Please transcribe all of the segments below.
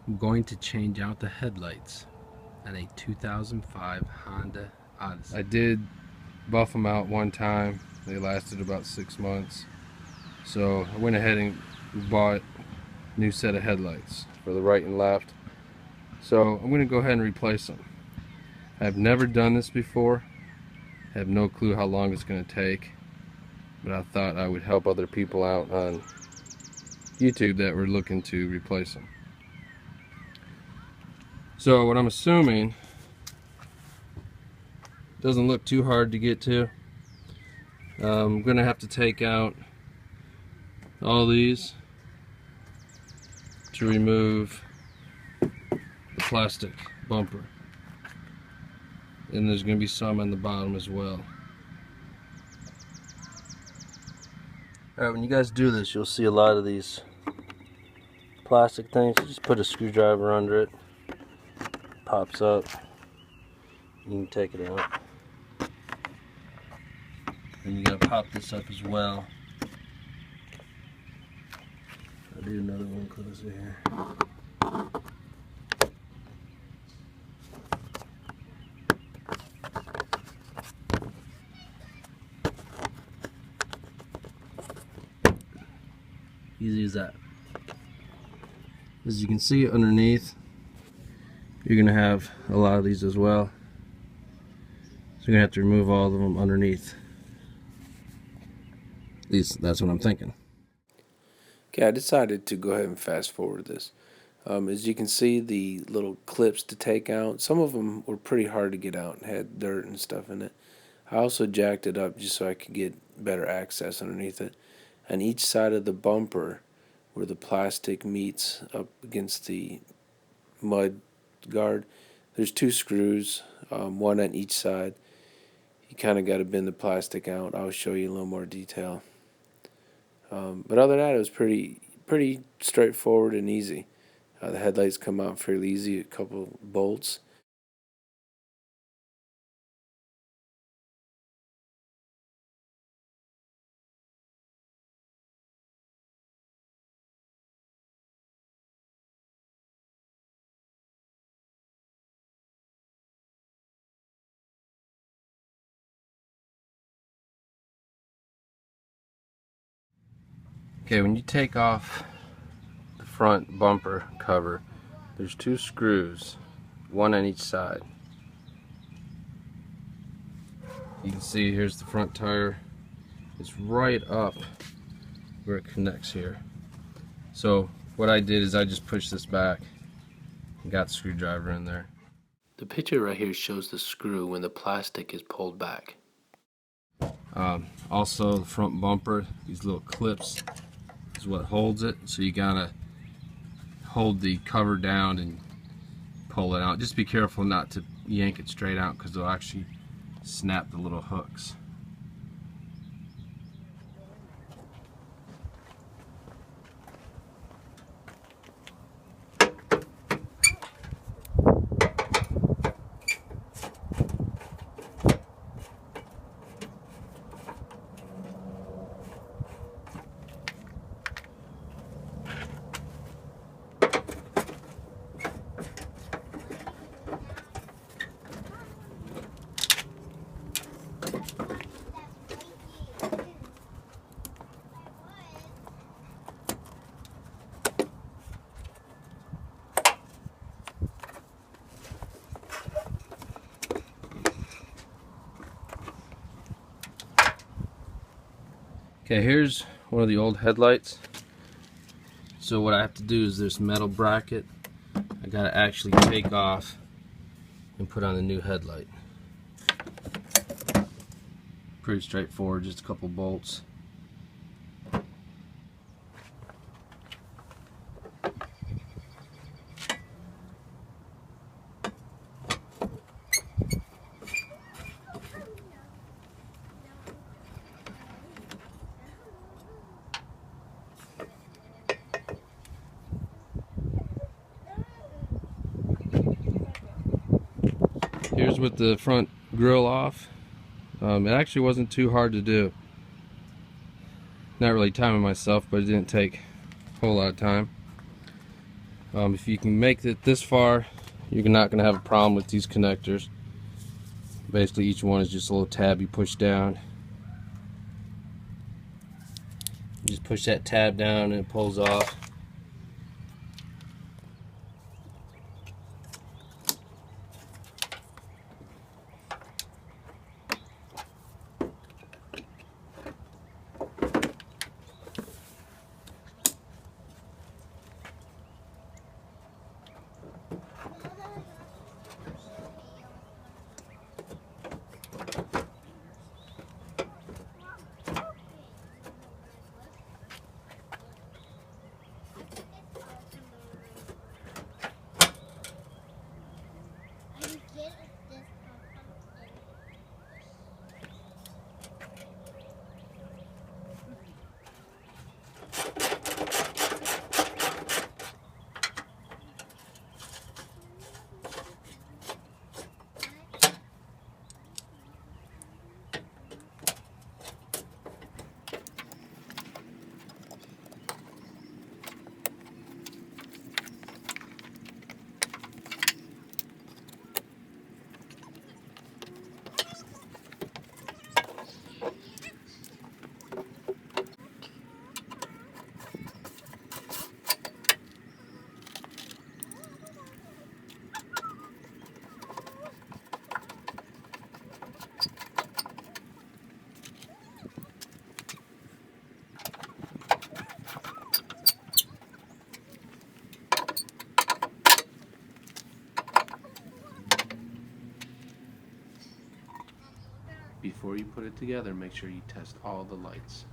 I'm going to change out the headlights on a 2005 Honda Odyssey. I did buff them out one time. They lasted about 6 months. So I went ahead and bought a new set of headlights for the right and left. So I'm going to go ahead and replace them. I've never done this before. I have no clue how long it's going to take. But I thought I would help other people out on YouTube that were looking to replace them. So what I'm assuming, doesn't look too hard to get to. I'm gonna have to take out all these to remove the plastic bumper, and there's gonna be some on the bottom as well. Alright, when you guys do this, you'll see a lot of these plastic things. You just put a screwdriver under it, pops up, you can take it out. And you gotta pop this up as well. I'll do another one closer here. Easy as that. As you can see underneath, you're gonna have a lot of these as well. So you're gonna have to remove all of them underneath. At least that's what I'm thinking. Okay, I decided to go ahead and fast forward this. As you can see, the little clips to take out, some of them were pretty hard to get out and had dirt and stuff in it. I also jacked it up just so I could get better access underneath it. On each side of the bumper, where the plastic meets up against the mud guard, there's 2 screws, one on each side. You kind of got to bend the plastic out. I'll show you a little more detail. But other than that, it was pretty straightforward and easy. The headlights come out fairly easy, a couple bolts. Okay, when you take off the front bumper cover, there's 2 screws, one on each side. You can see here's the front tire. It's right up where it connects here. So what I did is I just pushed this back and got the screwdriver in there. The picture right here shows the screw when the plastic is pulled back. Also the front bumper, these little clips is what holds it, so you gotta hold the cover down and pull it out. Just be careful not to yank it straight out because they'll actually snap the little hooks. Okay, here's one of the old headlights. So what I have to do is this metal bracket, I gotta actually take off and put on the new headlight. Pretty straightforward, just a couple bolts. Here's with the front grille off. It actually wasn't too hard to do. Not really timing myself, but it didn't take a whole lot of time. If you can make it this far, you're not going to have a problem with these connectors. Basically, each one is just a little tab you push down. You just push that tab down and it pulls off. Before you put it together, make sure you test all the lights.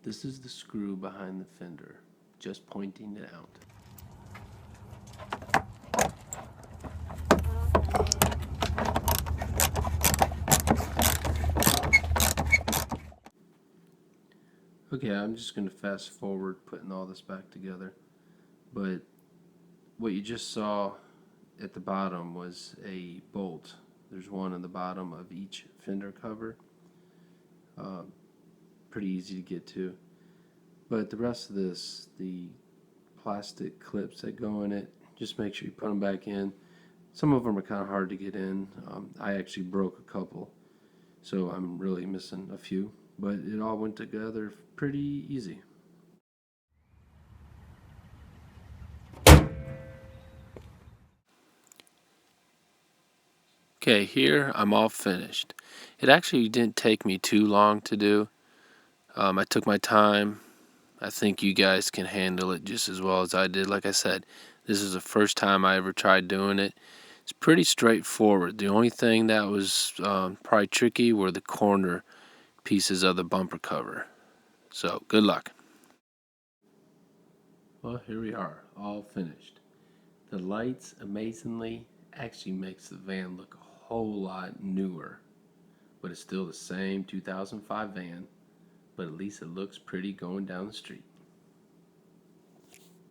This is the screw behind the fender, just pointing it out. Okay, I'm just going to fast forward putting all this back together. But what you just saw at the bottom was a bolt. There's one in the bottom of each fender cover. Pretty easy to get to. But the rest of this, the plastic clips that go in it, just make sure you put them back in. Some of them are kind of hard to get in. I actually broke a couple, so I'm really missing a few. But it all went together pretty easy. Okay, here I'm all finished. It actually didn't take me too long to do. I took my time. I think you guys can handle it just as well as I did. Like I said, this is the first time I ever tried doing it. It's pretty straightforward. The only thing that was probably tricky were the corner pieces of the bumper cover. So, good luck. Well, here we are, all finished. The lights, amazingly, actually makes the van look a whole lot newer. but it's still the same 2005 van, but at least it looks pretty going down the street.